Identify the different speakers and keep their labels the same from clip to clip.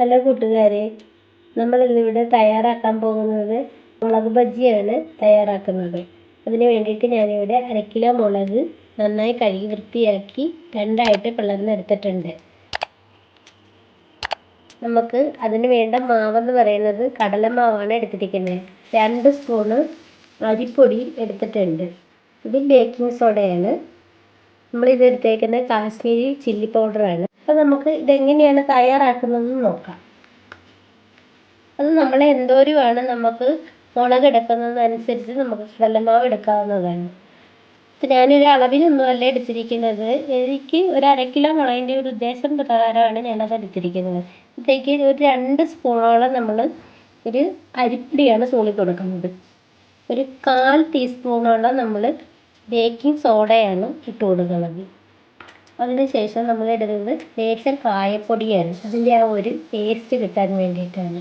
Speaker 1: Hello കൂട്ടുകാരെ, നമ്മളിന്നിവിടെ തയ്യാറാക്കാൻ പോകുന്നത് മുളക് ബജിയാണ് തയ്യാറാക്കുന്നത്. അതിന് വേണ്ടിയിട്ട് ഞാനിവിടെ 1 കിലോ മുളക് നന്നായി കഴുകി വൃത്തിയാക്കി രണ്ടായിട്ട് പിളർന്നെടുത്തിട്ടുണ്ട്. നമുക്ക് അതിന് വേണ്ട മാവെന്ന് പറയുന്നത് കടലമാവാണ് എടുത്തിരിക്കുന്നത്. 2 സ്പൂണ് അരിപ്പൊടി എടുത്തിട്ടുണ്ട്. ഇത് ബേക്കിംഗ് സോഡയാണ്. നമ്മളിത് എടുത്തേക്കുന്നത് കാശ്മീരി ചില്ലി പൗഡറാണ്. അപ്പോൾ നമുക്ക് ഇതെങ്ങനെയാണ് തയ്യാറാക്കുന്നതെന്ന് നോക്കാം. അത് നമ്മൾ എന്തോരമാണ് നമുക്ക് മുളക് എടുക്കുന്നതനുസരിച്ച് നമുക്ക് കടലമാവ് എടുക്കാവുന്നതാണ്. ഇപ്പം ഞാനൊരു അളവിനൊന്നുമല്ല എടുത്തിരിക്കുന്നത്. എനിക്ക് ഒരു 1 കിലോ മുളകിൻ്റെ ഒരു ഉദ്ദേശം പ്രകാരമാണ് ഞാനത് എടുത്തിരിക്കുന്നത്. ഇതിലേക്ക് ഒരു 2 സ്പൂണോളം നമ്മൾ ഒരു അരിപ്പൊടിയാണ് തൂളി കൊടുക്കുന്നത്. ഒരു 1/4 ടീസ്പൂണോളം നമ്മൾ ബേക്കിംഗ് സോഡയാണ് ഇട്ട് കൊടുക്കുന്നത്. അതിനുശേഷം നമ്മൾ ഇടുന്നത് ലേശം കായപ്പൊടിയാണ്. അതിൻ്റെ ആ ഒരു ടേസ്റ്റ് കിട്ടാൻ വേണ്ടിയിട്ടാണ്.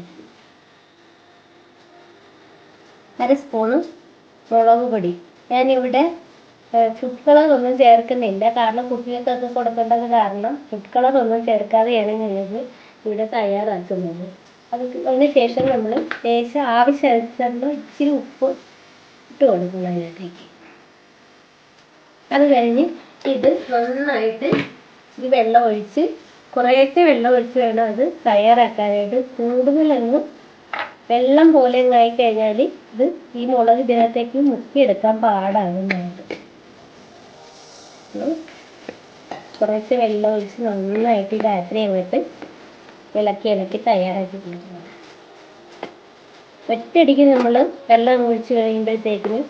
Speaker 1: 1 സ്പൂണ് മുളക് പൊടി. ഞാനിവിടെ ഫുഡ് കളറൊന്നും ചേർക്കുന്നില്ല, കാരണം കുട്ടികൾക്കൊക്കെ കൊടുക്കേണ്ടത് കാരണം ഫുഡ് കളറൊന്നും ചേർക്കാതെയാണ് ഞാനിത് ഇവിടെ തയ്യാറാക്കുന്നത്. അതിന് ശേഷം നമ്മൾ ലേശം ആവശ്യാനുസരണം ഇച്ചിരി ഉപ്പ് ഇട്ട് കൊടുക്കണം അതിനകത്തേക്ക്. അത് കഴിഞ്ഞ് ഇത് നന്നായിട്ട് ഈ വെള്ളം ഒഴിച്ച് കുറേശ്ശെ വെള്ളം ഒഴിച്ച് വേണം അത് തയ്യാറാക്കാനായിട്ട്. കൂടുതലൊന്നും വെള്ളം പോലെ ആയിക്കഴിഞ്ഞാൽ ഇത് ഈ മുളക് ഇതിനകത്തേക്ക് മുക്കിയെടുക്കാൻ പാടാകുന്നതാണ്. കുറേശ്ശെ വെള്ളം ഒഴിച്ച് നന്നായിട്ട് ഈ ബാറ്ററി അങ്ങോട്ട് ഇളക്കി തയ്യാറാക്കി കൊടുക്കണം. ഒറ്റയടിക്ക് നമ്മൾ വെള്ളം ഒഴിച്ച് കഴിയുമ്പോഴത്തേക്കിന്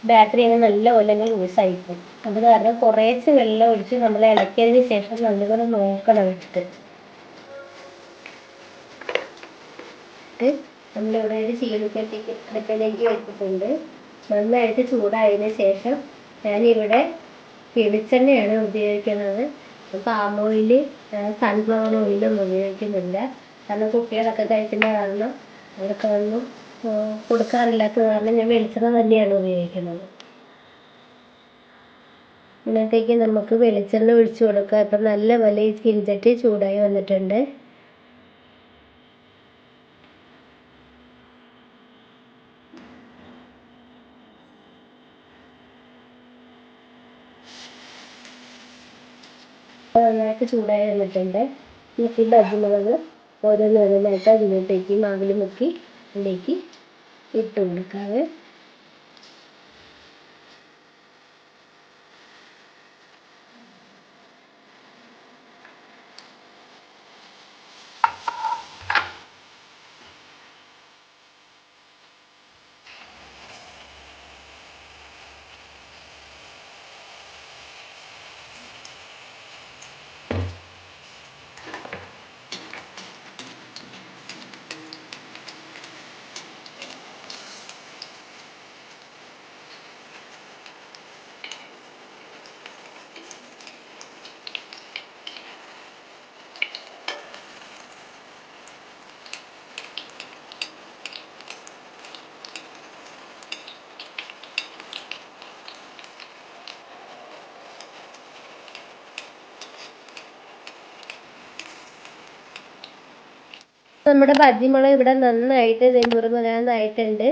Speaker 1: ബാറ്ററി അങ്ങ് നല്ലപോലെ ലൂസായിപ്പോകും. അത് കാരണം കുറേശ്ശെ വെള്ളം ഒഴിച്ച് നമ്മൾ ഇളക്കിയതിന് ശേഷം നല്ലപോലെ നോക്കണം ഇട്ട്. നമ്മളിവിടെ ഒരു ചീനിച്ചട്ടിക്ക് അടുപ്പിലേക്ക് വെച്ചിട്ടുണ്ട്. നന്നായിട്ട് ചൂടായതിന് ശേഷം ഞാനിവിടെ വെളിച്ചെണ്ണയാണ് ഉപയോഗിക്കുന്നത്. പാം ഓയിൽ, സൺഫ്ലവർ ഓയിലൊന്നും ഉപയോഗിക്കുന്നില്ല. കാരണം കുട്ടികളൊക്കെ കഴിക്കുന്ന കാരണം അവർക്കൊന്നും കൊടുക്കാറില്ലാത്തത് കാരണം ഞാൻ വെളിച്ചെണ്ണ തന്നെയാണ് ഉപയോഗിക്കുന്നത്. ഇതിനകത്തേക്ക് നമുക്ക് വെളിച്ചെണ്ണ ഒഴിച്ച് കൊടുക്കാം. ഇപ്പം നല്ലപോലെ ഈ ചീനിച്ചട്ടി ചൂടായി വന്നിട്ടുണ്ട്. നന്നായിട്ട് ചൂടായി വന്നിട്ടുണ്ട്. ഈ ബജി മുളക് ഓരോന്നോരോന്നായിട്ട് അതിനകത്തേക്ക് മാവിൽ മുക്കി അതിലേക്ക് ഇട്ട് കൊടുക്കാതെ. നമ്മുടെ ബജി മുളക് ഇവിടെ നന്നായിട്ട് മുറുമുരാന്നായിട്ടുണ്ട്.